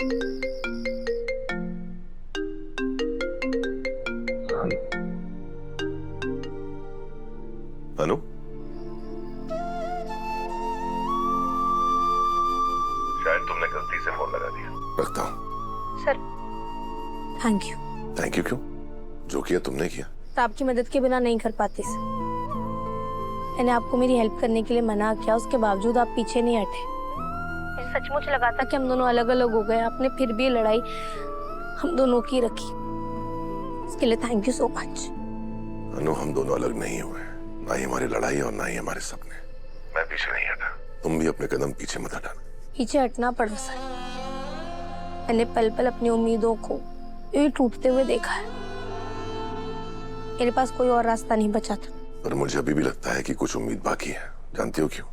अनु, शायद तुमने गलती से फोन लगा दिया। रखता हूँ। Sir, thank you. Thank you क्यों? जो किया तुमने किया। तो आपकी मदद के बिना नहीं कर पाती सर। मैंने आपको मेरी हेल्प करने के लिए मना किया, उसके बावजूद आप पीछे नहीं हटे। मुझे सचमुच लगा था कि हम दोनों अलग अलग हो गए, आपने फिर भी लड़ाई हम दोनों की रखी। इसके लिए थैंक यू सो मच। अनु, हम दोनों अलग नहीं हुए, ना ही हमारी लड़ाई और ना ही हमारे सपने। मैं पीछे नहीं हटा, तुम भी अपने कदम पीछे मत हटाना। पीछे हटना पड़ा सर। मैंने पल पल अपनी उम्मीदों को यूं टूटते हुए देखा है। मेरे पास कोई और रास्ता नहीं बचा था। पर मुझे अभी भी लगता है कि कुछ उम्मीद बाकी है। जानती हो क्यों?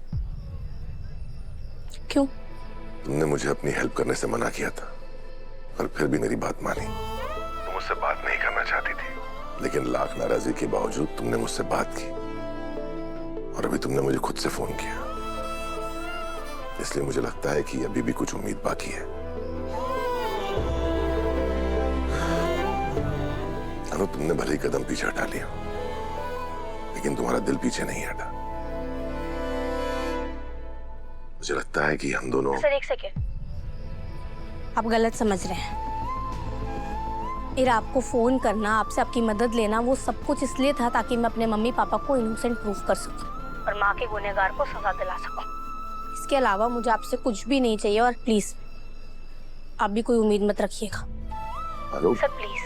क्यों? तुमने मुझे अपनी हेल्प करने से मना किया था, पर फिर भी मेरी बात मानी। तुम मुझसे बात नहीं करना चाहती थी, लेकिन लाख नाराजगी के बावजूद तुमने मुझसे बात की। और अभी तुमने मुझे खुद से फोन किया। इसलिए मुझे लगता है कि अभी भी कुछ उम्मीद बाकी है। अनु, तुमने भले ही कदम पीछे हटा लिया, लेकिन तुम्हारा दिल पीछे नहीं हटा। मुझे लगता है कि हम दोनों। सर, एक सेकेंड, आप गलत समझ रहे हैं। मेरा आपको फोन करना, आपसे आपकी मदद लेना, वो सब कुछ इसलिए था ताकि मैं अपने मम्मी पापा को इनोसेंट प्रूफ कर सकूं और माँ के गुनहगार को सजा दिला सकूं। इसके अलावा मुझे आपसे कुछ भी नहीं चाहिए। और प्लीज आप भी कोई उम्मीद मत रखिएगा। सर प्लीज,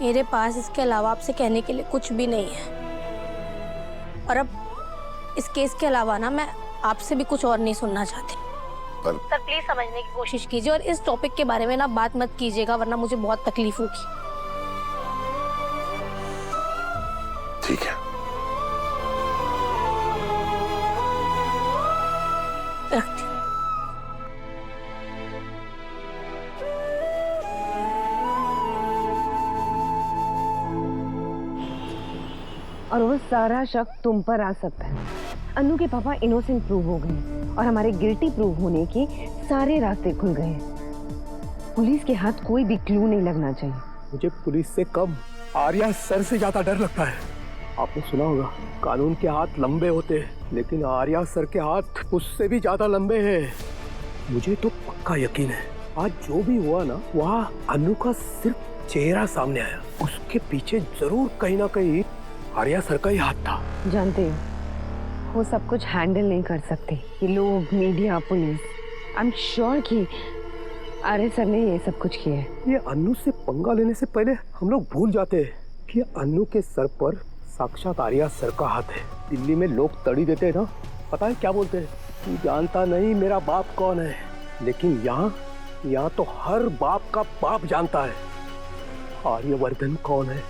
मेरे पास इसके अलावा आपसे कहने के लिए कुछ भी नहीं है। और अब इस केस के अलावा ना मैं आपसे भी कुछ और नहीं सुनना चाहती। सर प्लीज समझने की कोशिश कीजिए और इस टॉपिक के बारे में ना बात मत कीजिएगा, वरना मुझे बहुत तकलीफ होगी। ठीक है। रखती हूँ। और वो सारा शक तुम पर आ सकता है। अनु के पापा इनोसेंट प्रूव हो गए और हमारे गिल्टी प्रूव होने के सारे रास्ते खुल गए। पुलिस के हाथ कोई भी क्लू नहीं लगना चाहिए। मुझे पुलिस से कम आर्या सर से ज्यादा डर लगता है। आपने सुना होगा, कानून के हाथ लंबे होते हैं, लेकिन आर्या सर के हाथ उससे भी ज्यादा लंबे हैं। मुझे तो पक्का यकीन है, आज जो भी हुआ ना, वहाँ अनु का सिर्फ चेहरा सामने आया, उसके पीछे जरूर कहीं ना कहीं आर्या सर का ही हाथ था। जानते हो, वो सब कुछ हैंडल नहीं कर सकते ये लोग, media, police. I am sure कि आर्या सर ने ये सब कुछ किया है। ये अनु से पंगा लेने से पहले हम लोग भूल जाते हैं कि अनु के सर पर साक्षात आर्या सर का हाथ है। दिल्ली में लोग तड़ी देते हैं ना, पता है क्या बोलते हैं? तू जानता नहीं मेरा बाप कौन है। लेकिन यहाँ तो हर बाप का बाप जानता है आर्यवर्धन कौन है।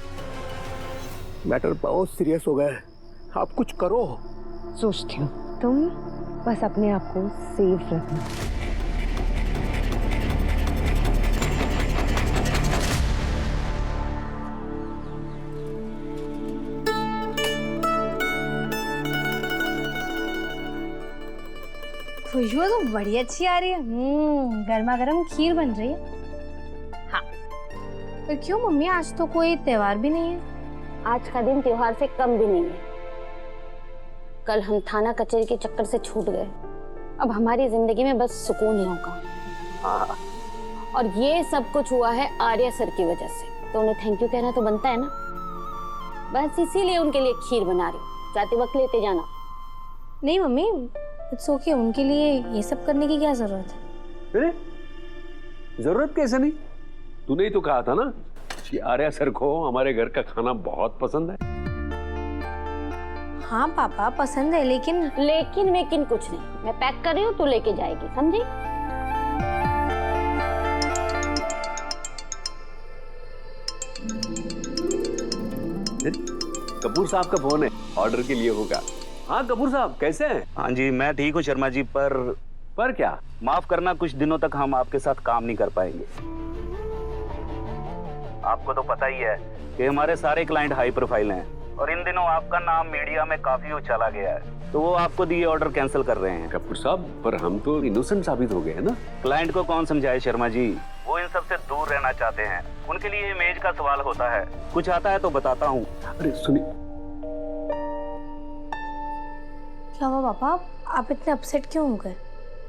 मैटर बहुत सीरियस हो गया है, आप कुछ करो। सोचती हूँ, तुम बस अपने आप को सेफ रखना। खुशबू तो बड़ी अच्छी आ रही है। गर्मा गर्म खीर बन रही है। हाँ, तो क्यों मम्मी, आज तो कोई त्योहार भी नहीं है। आज का दिन त्योहार से कम भी नहीं है। कल हम थाना कचहरी के चक्कर से छूट गए, अब हमारी जिंदगी में बस सुकून ही होगा। और ये सब कुछ हुआ है आर्या सर की वजह से, तो उन्हें थैंक यू कहना तो बनता है ना। बस इसीलिए उनके लिए खीर बना रही हूँ, जाते वक्त लेते जाना। नहीं मम्मी, इट्स ओके, उनके लिए ये सब करने की क्या जरूरत है? अरे जरूरत कैसे नहीं, तूने ही तो कहा था ना कि आर्या सर को हमारे घर का खाना बहुत पसंद है। हाँ पापा पसंद है, लेकिन कुछ नहीं। मैं पैक कर रही हूँ, तू लेके जाएगी, समझी? कपूर साहब का फोन है, ऑर्डर के लिए होगा। हाँ कपूर साहब कैसे हैं? हाँ जी मैं ठीक हूँ शर्मा जी, पर क्या? माफ करना, कुछ दिनों तक हम आपके साथ काम नहीं कर पाएंगे। आपको तो पता ही है कि हमारे सारे क्लाइंट हाई प्रोफाइल हैं और इन दिनों आपका नाम मीडिया में काफी उछाला गया है, तो वो आपको दिए ऑर्डर कैंसिल कर रहे हैं। कपूर साहब, पर हम तो इनोसेंट साबित हो गए हैं ना। क्लाइंट को कौन समझाए शर्मा जी, वो इन सब से दूर रहना चाहते हैं। उनके लिए इमेज का सवाल होता है। कुछ आता है तो बताता हूँ। अरे सुनिए, क्या हुआ पापा, आप इतने अपसेट क्यों हो गए?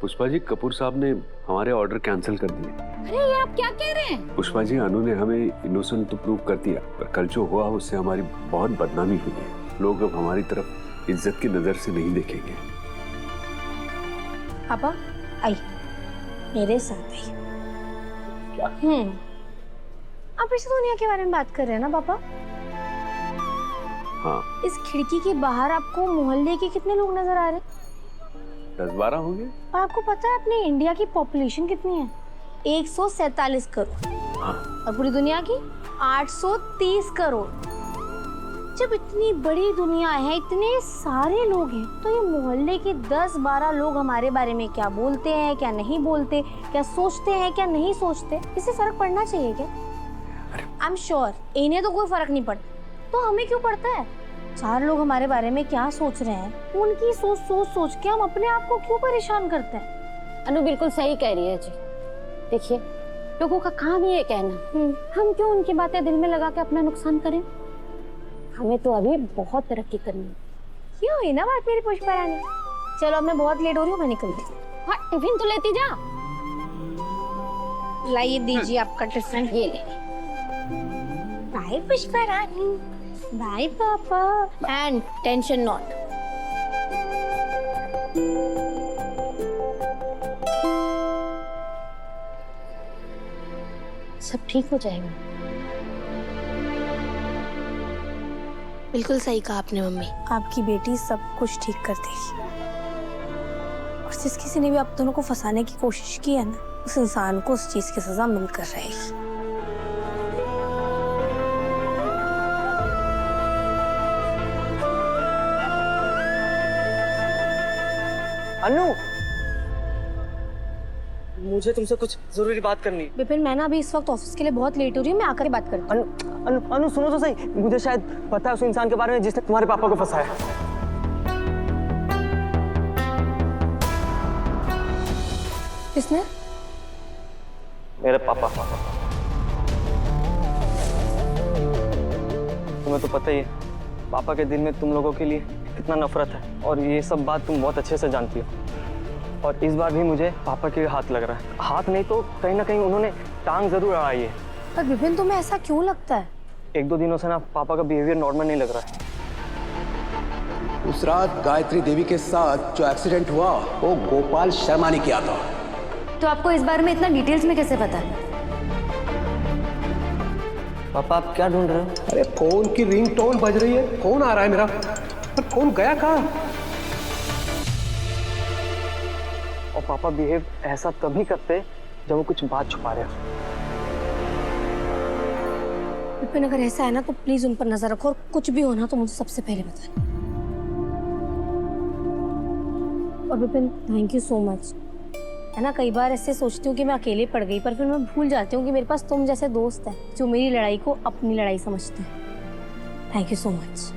पुष्पा जी, कपूर साहब ने हमारे ऑर्डर कैंसिल कर दिए। अरे ये आप क्या कह रहे हैं? पुष्पा जी, अनु ने हमें इनोसेंट तो प्रूव कर दिया, पर कल जो हुआ उससे हमारी बहुत बदनामी हुई है। लोग अब हमारी तरफ इज्जत की नजर से नहीं देखेंगे। पापा आइए, मेरे साथ आइए। क्या? आप इस दुनिया के बारे में बात कर रहे हैं ना पापा? हाँ। इस खिड़की के बाहर आपको मोहल्ले के कितने लोग नजर आ रहे हैं? 10-12 होंगे। और आपको पता है अपने इंडिया की पॉपुलेशन कितनी है? 147 करोड़। हाँ। और पूरी दुनिया की 830 करोड़। जब इतनी बड़ी दुनिया है, इतने सारे लोग हैं, तो ये मोहल्ले के 10-12 लोग हमारे बारे में क्या बोलते हैं, क्या नहीं बोलते, क्या सोचते हैं, क्या नहीं सोचते, इससे फर्क पड़ना चाहिए क्या? आई एम श्योर इन्हें तो कोई फर्क नहीं पड़ता, तो हमें क्यों पड़ता है? 4 लोग हमारे बारे में क्या सोच रहे हैं, उनकी सोच के हम अपने आप को क्यों परेशान करते हैं? अनु बिल्कुल सही कह रही है जी। देखिए, लोगों का काम ही है कहना, हम क्यों उनकी बातें दिल में लगा के अपना नुकसान करें? हमें तो अभी बहुत तरक्की करनी है। क्यों हुई ना बात मेरी पुष्पा रानी? चलो अब मैं बहुत लेट हो रही हूँ, मैं निकलती हूँ। हाँ, टिफिन तो लेती जा। लाइए दीजिए आपका टिफिन। ये ले। बाय पुष्पा रानी, बाय पापा, एंड टेंशन नॉट। सब ठीक हो जाएगा। बिल्कुल सही कहा आपने मम्मी, आपकी बेटी सब कुछ ठीक कर देगी। और जिस किसी ने भी आप दोनों को फंसाने की कोशिश की है ना, उस इंसान को उस चीज की सजा मिलकर रहेगी। अनु, मुझे तुमसे कुछ जरूरी बात करनी है। विपिन, मैं ना अभी इस वक्त ऑफिस के लिए बहुत लेट हो रही हूँ, मैं आकर बात करती हूँ। अनु सुनो तो सही, मुझे शायद पता है उस इंसान के बारे में जिसने तुम्हारे पापा को फंसाया। किसने? मेरे पापा। तुम्हें तो पता ही है पापा के दिल में तुम लोगों के लिए कितना नफरत है, और ये सब बात तुम बहुत अच्छे से जानती हो। और इस बार भी मुझे पापा के हाथ लग रहा है। हाथ नहीं तो कहीं ना कहीं उन्होंने टांग जरूर अड़ाई है। पर विपिन, तुम्हें ऐसा क्यों लगता है? 1-2 दिनों से ना पापा का बिहेवियर नॉर्मल नहीं लग रहा है। उस रात गायत्री देवी के साथ जो एक्सीडेंट हुआ वो गोपाल शर्मा ने किया था। तो आपको इस बारे में इतना डिटेल्स में कैसे पता है? पापा आप क्या ढूंढ रहे हो? अरे फोन की रिंगटोन बज रही है, फोन आ रहा है मेरा, पर फोन गया कहाँ? और पापा बिहेव ऐसा तभी करते जब वो कुछ बात छुपा रहे हो। विपिन, अगर ऐसा है ना तो प्लीज उन पर नजर रखो, और कुछ भी हो ना तो मुझे सबसे पहले बताना। और Vipin, thank you so much. है ना, कई बार ऐसे सोचती हूँ कि मैं अकेले पड़ गई, पर फिर मैं भूल जाती हूँ कि मेरे पास तुम जैसे दोस्त हैं जो मेरी लड़ाई को अपनी लड़ाई समझते हैं। Thank you so much.